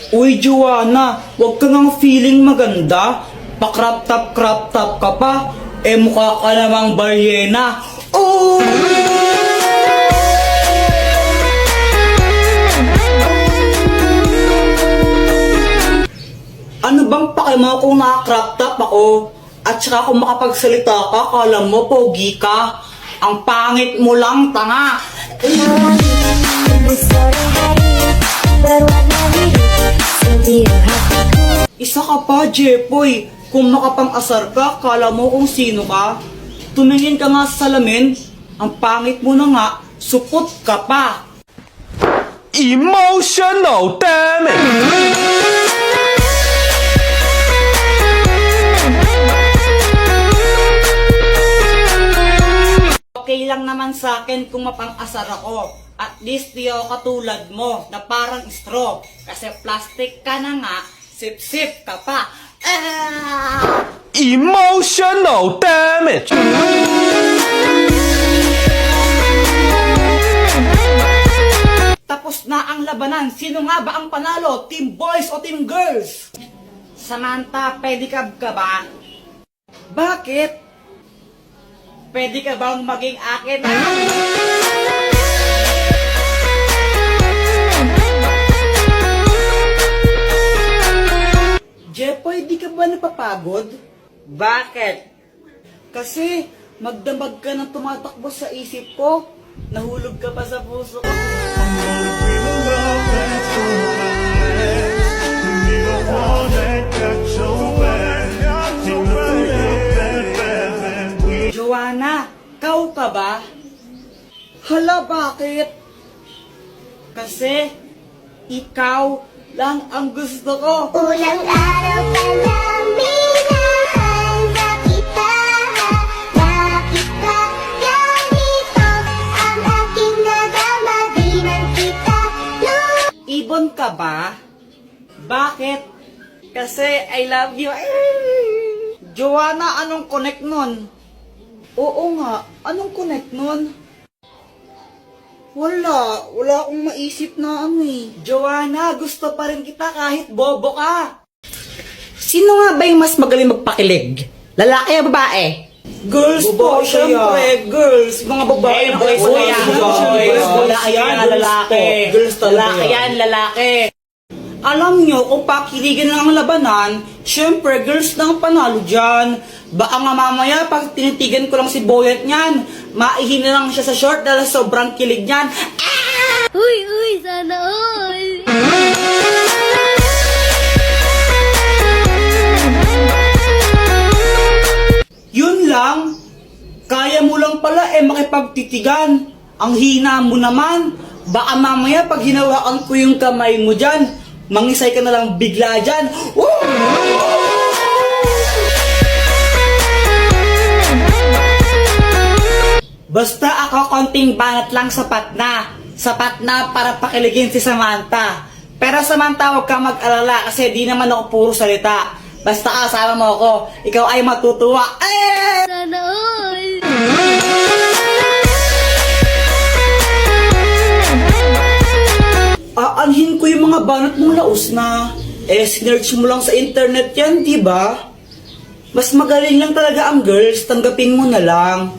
Uy, Joanna, wag ka ngang feeling maganda. Pa-crop top ka pa. Eh, mukha ka namang balyena. Oh! Ano bang pakimo kung naka-crop top ako? At saka kung makapagsalita ka, kala mo pogi ka. Ang pangit mo lang, tanga. Isa ka pa, Jepoy. Kung makapang-asar ka, kala mo kung sino ka. Tumingin ka nga sa salamin. Ang pangit mo na nga, supot ka pa. Emotional damage! Okay lang naman sa akin kung mapang-asar ako. At least di ako katulad mo na parang straw. Kasi plastic ka na nga, sip-sip ka pa. Ah! Emotional damage! Tapos na ang labanan. Sino nga ba ang panalo? Team boys o team girls? Samantha, pedicab ka ba? Bakit? Pwede ka bang maging akin? Jepoy, di ka ba napapagod? Bakit? Kasi magdamag ka ng tumatakbo sa isip ko. Nahulog ka pa sa puso ko. Joanna, kau ka ba? Hala, bakit? Kasi ikaw lang ang gusto ko. Ulang araw pa lang minahanda kita. Bakit ba ganito ang aking nadama? Di man kita Ibon ka ba? Bakit? Kasi I love you. Joanna, anong connect nun? Oo nga, anong connect nun? Wala akong maisip na ano eh. Joanna, gusto pa rin kita kahit bobo ka. Sino nga ba yung mas magaling magpakilig? Lalaki o babae? Girls po, syempre, girls. Mga babae na boys kayo. ba yan? Boys, Lalaki yan, lalaki. Girls talaga. Lalaki yan, lalaki. Alam nyo, kung pakiligan lang ang labanan, syempre, girls na ang panalo dyan. Baka nga mamaya, pag tinitigan ko lang si Boyet niyan, maihin na lang siya sa short dahil sobrang kilig niyan. Uy, sana all. Yun lang, kaya mo lang pala makipagtitigan. Ang hina mo naman, baka mamaya pag hinawakan ko yung kamay mo dyan, mangisay ka na lang bigla dyan. Basta ako konting banat lang sapat na. Sapat na para pakiligin si Samantha. Pero Samantha, huwag kang mag-alala kasi di naman ako puro salita. Basta kasama mo ako, ikaw ay matutuwa. Sana all. Aanhin ko yung mga banat mong laos na. Sinerch mo lang sa internet yan, di ba? Mas magaling lang talaga ang girls, tanggapin mo na lang.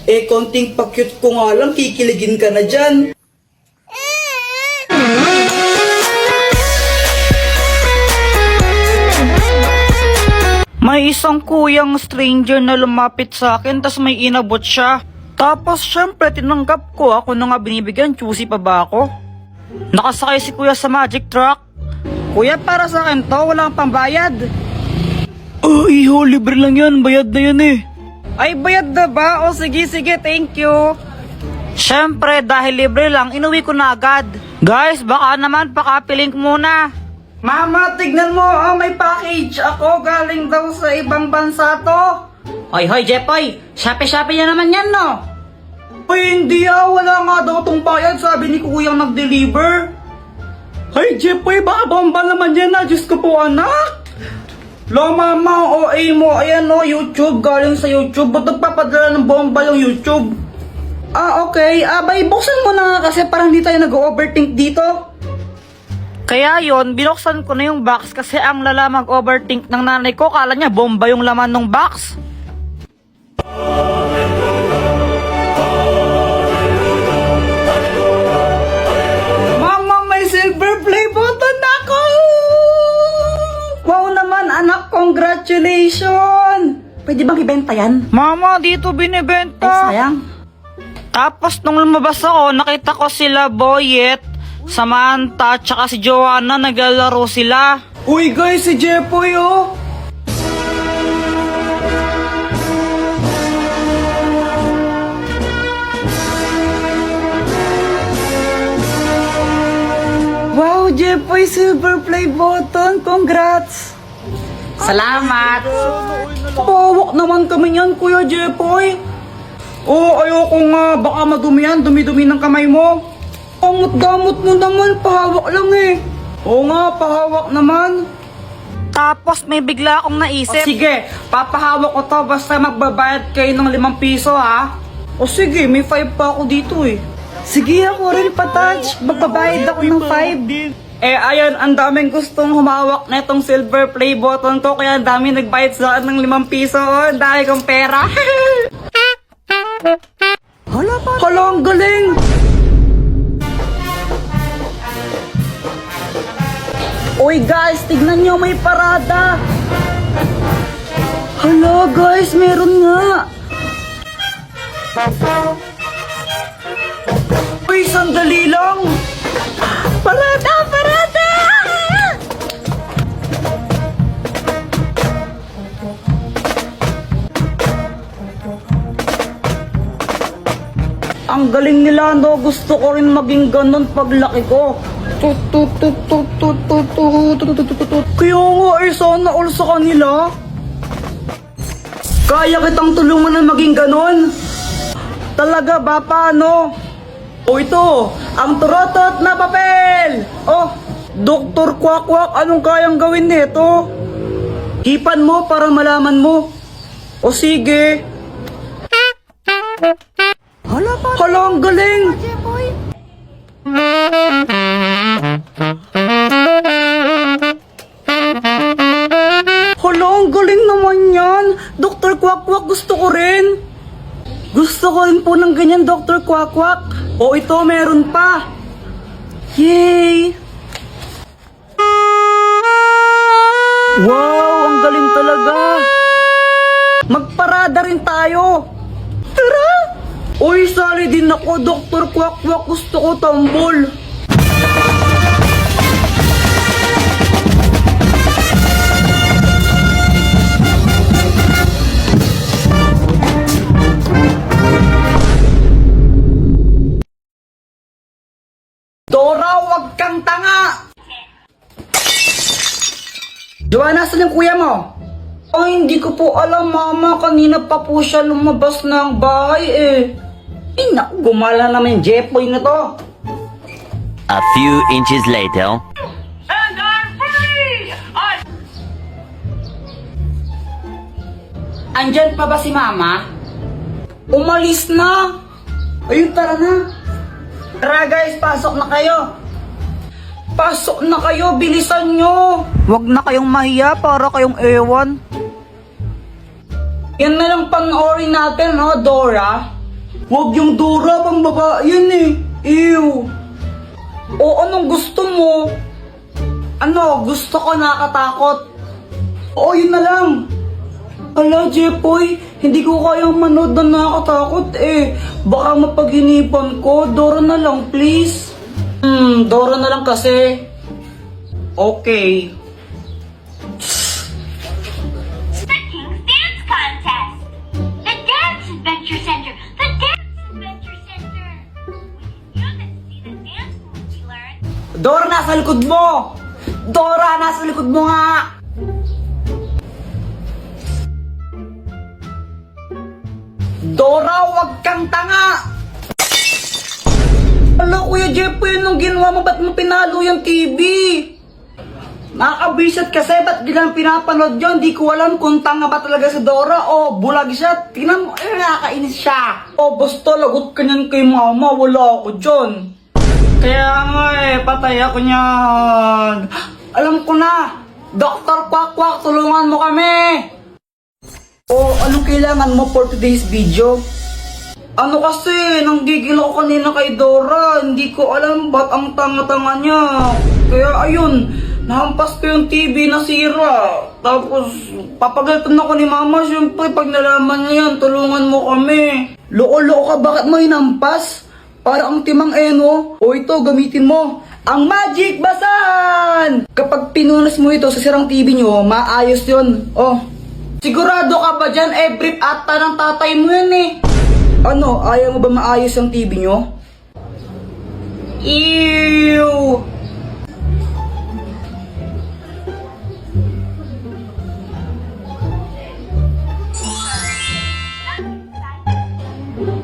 Konting pa-cute ko nga lang, kikiligin ka na dyan. May isang kuyang stranger na lumapit sa akin, tas may inabot siya. Tapos syempre tinanggap ko, ako na nga binibigyan, choosy pa ba ako? Nakasakay si kuya sa magic truck. Kuya, para sa akin to, walang pambayad. Iho, libre lang yan, bayad na yan eh. Ay, bayad na ba? O sige, thank you. Syempre, dahil libre lang, inuwi ko na agad. Guys, baka naman pakapilink muna. Mama, tignan mo, may package. Ako, galing daw sa ibang bansa to. Hoy, Jepoy, Shopee niya naman yan, no? Ay, hindi wala nga daw tong bayad, sabi ni kuyang nag-deliver. Ay, Jepoy, baka bomba naman yan na, Diyos ko po, anak. Lo, mama, OA mo, ayan no, YouTube, galing sa YouTube. Ba't nagpapadala ng bomba yung YouTube? Okay, bay, buksan mo na nga kasi parang hindi tayo nag-overthink dito. Kaya yon, binuksan ko na yung box kasi ang lala mag-overthink ng nanay ko. Kala niya bomba yung laman ng box. Mama, may silver play button ako! Wow naman anak, congratulations! Pwede bang ibenta yan? Mama, dito Ay, binibenta. sayang. Tapos nung lumabas ako, nakita ko sila Boyet, Samantha, tsaka si Joanna, naglalaro sila. Uy guys, si Jepoy oh! Wow, Jepoy, silver play button. Congrats! Salamat. Pawak naman kami yan, Kuya Jepoy. Oo, ayoko nga. Baka madumi yan. Dumi-dumi ng kamay mo. Gamot mo naman. Pahawak lang eh. Oo nga, pahawak naman. Tapos may bigla akong naisip. Sige, papahawak ko to basta magbabayad kayo ng 5 piso ha. O sige, may 5 pa ako dito eh. Sige, ako rin patouch. Magbabayad ako ng 5. Eh ayan, ang daming gustong humawak na itong silver play button ko. Kaya ang dami nagbayad sa akin ng 5 piso. Oh, dahil kong pera. Hala, ang galing. Uy guys, tignan nyo, may parada. Hala guys, meron nga. Uy, sandali lang. Parada, parada! Ang galing nila, no? Gusto ko rin maging ganun paglaki ko. Kaya nga eh, sana all sa kanila. Kaya kitang tulungan na maging ganun. Talaga ba, paano? O ito, ang turotot na papel. Oh, Dr. Quack, anong kayang gawin nito? Hipan mo para malaman mo. O sige. Hala, ang galing. Hala, ang galing naman yan. Dr. Quack, gusto ko rin. Gusto ko rin po ng ganyan, Dr. Quack. O ito, meron pa. Yay! Wow, ang galing talaga. Magparada rin tayo. Tara! Uy, sali din ako, Dr. Quack. Gusto ko tambol. Dora, wag kang tanga! Joanna, saan yung kuya mo? Ay, hindi ko po alam, mama. Kanina pa po siya lumabas ng bahay eh. Ay, naku, gumala naman yung Jepoy na to. A few inches later. Andyan pa ba si mama? Umalis na. Ayun, tara na. Tara guys, pasok na kayo. Pasok na kayo, bilisan nyo. Huwag na kayong mahiya para kayong ewan. Yan na lang panoorin natin, no, Dora? Huwag yung Dora, pang babae yan eh. Ew. O anong gusto mo? Ano, gusto ko nakatakot. Oo, yun na lang. Ala, Jepoy, hindi ko kayang manood na nakakatakot eh. Baka mapaginipan ko. Dora na lang, please. Dora na lang kasi. Okay. The King's Dance Contest! The Dance Adventure Center! The Dance Adventure Center! You can see the dance moves we learned. Dora, nasa likod mo! Dora, nasa likod mo nga! Dora, wag kang tanga! Hala, Kuya Jepoy, anong ginawa mo? Ba't mo pinalo yung TV? Nakakabisat kasi, ba't gilang pinapanood yun? Di ko alam kung tanga ba talaga si Dora o bulag siya. Tingnan mo, nakakainis siya. O, basta lagot ka niyan kay mama, wala ako dyan. Kaya nga patay ako niyan. Alam ko na! Dr. Quack, tulungan mo kami! O, anong kailangan mo for today's video? Ano kasi, nanggigil ako kanina kay Dora. Hindi ko alam ba't ang tanga-tanga niya. Kaya ayun, nahampas ko yung TV na sira. Tapos, papagalitan ako ni Mama. Siyempre, pag nalaman niya yan, tulungan mo kami. Loko-loko ka, bakit mo hinampas? Para ang timang eno. O ito, gamitin mo. Ang Magic Basahan! Kapag pinunas mo ito sa sirang TV nyo, maayos yun. Oh, sigurado ka ba dyan? Brief ata ng tatay mo yan eh. Ano, ayaw mo ba maayos ang TV nyo? Ew!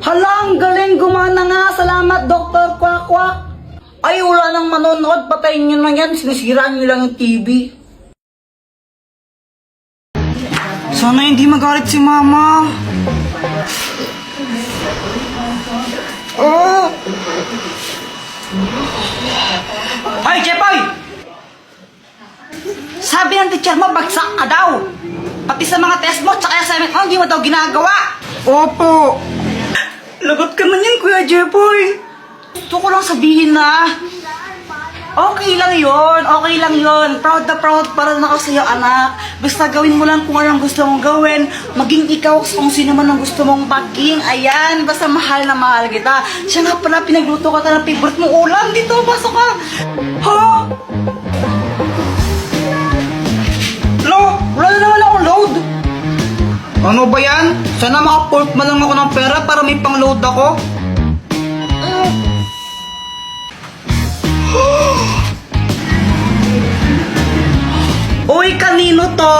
Halang, galing, gumana nga. Salamat, Dr. Quack. Ay, wala nang manonood. Patayin nyo na yan. Sinisiraan nyo lang yung TV. Sana hindi magalit si Mama. Oh! Hoy, Jepoy! Sabi ng teacher mo, bagsak ka daw. Pati sa mga test mo, tsaka assignment mo, hindi mo daw ginagawa. Opo. Lagot ka man yan, Kuya Jepoy. Gusto ko lang sabihin na, okay lang yon. Proud na proud para na ako sa'yo, anak. Basta gawin mo lang kung anong gusto mong gawin. Maging ikaw kung sino man ang gusto mong maging. Ayan, basta mahal na mahal kita. Siya nga pala, pinagluto ka ng favorite mong ulam. Dito, pasok ka. Ha? Lo, wala na naman akong load. Ano ba yan? Sana maka-port man lang ako ng pera para may pang-load ako. Uy, kanino to?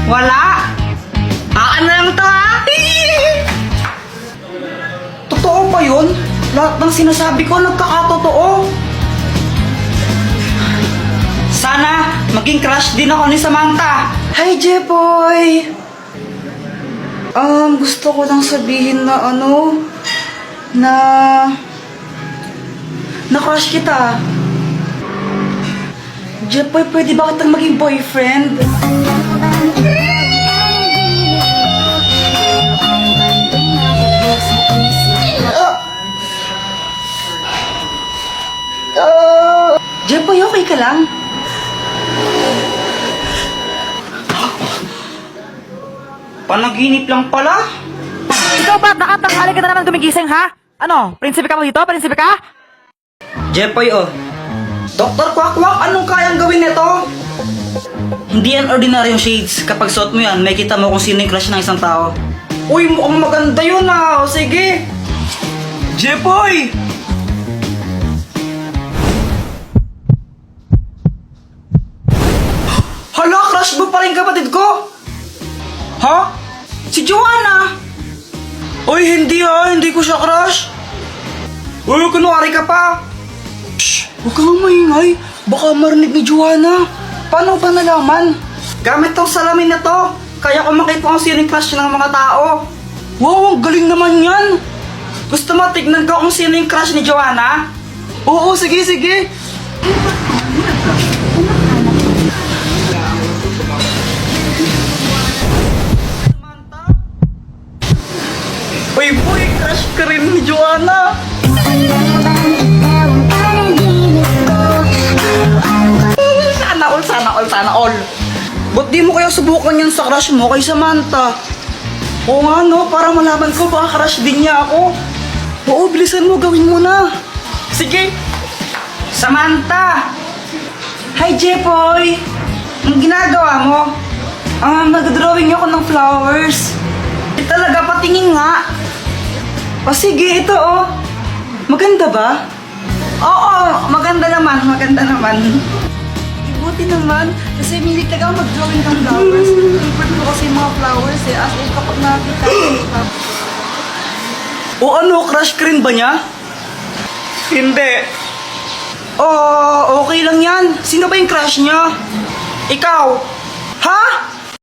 Wala? Aan na lang to, ha? Totoo ba yun? Lahat ng sinasabi ko nagkakatotoo. Sana maging crush din ako ni Samantha. Hi, Jepoy! Gusto ko lang sabihin na na-crush kita. Jepoy, pwede ba kitang maging boyfriend? Jepoy, okay ka lang? Panaginip lang pala? Ikaw ba? Nakatanghali ka na naman gumigising, ha? Ano? Prinsipe ka mo dito? Prinsipe ka? Jepoy, oh. Dr. Quack, anong kayang gawin nito? Hindi yan ordinaryong shades. Kapag suot mo yan, may kita mo kung sino yung crush ng isang tao. Uy, mukhang maganda yun ah. O, sige. Jepoy! Hala, crush mo pa rin kapatid ko? Ha? Si Joanna? Uy, hindi ah. Hindi ko siya crush. Uy, kunwari ka pa. Shh! Huwag kang maingay. Baka marinig ni Joanna. Paano ba nalaman? Gamit tong salamin na to. Kaya ko makita kung sino yung crush ng mga tao. Wow, ang galing naman yan. Gusto mo tignan ko kung sino yung crush ni Joanna? Oo, sige. Uy, crush ka rin ni Joanna. Sana all. Ba't di mo kaya subukan yan sa crush mo kay Samantha? Oo nga no, para malaman ko baka crush din niya ako. Oo, bilisan mo, gawin mo na. Sige. Samantha! Hi, Jepoy! Ang ginagawa mo? Nag-drawing ako ng flowers. Talaga, patingin nga. O sige, ito oh. Maganda ba? Oo, maganda naman. Buti naman, kasi milig talaga ako mag-drawing ng flowers. Favorite ko kasi yung mga flowers eh, as in kapag nakakita ko. O ano, crush ka rin ba niya? Hindi. Okay lang yan. Sino ba yung crush niya? Ikaw? Ha?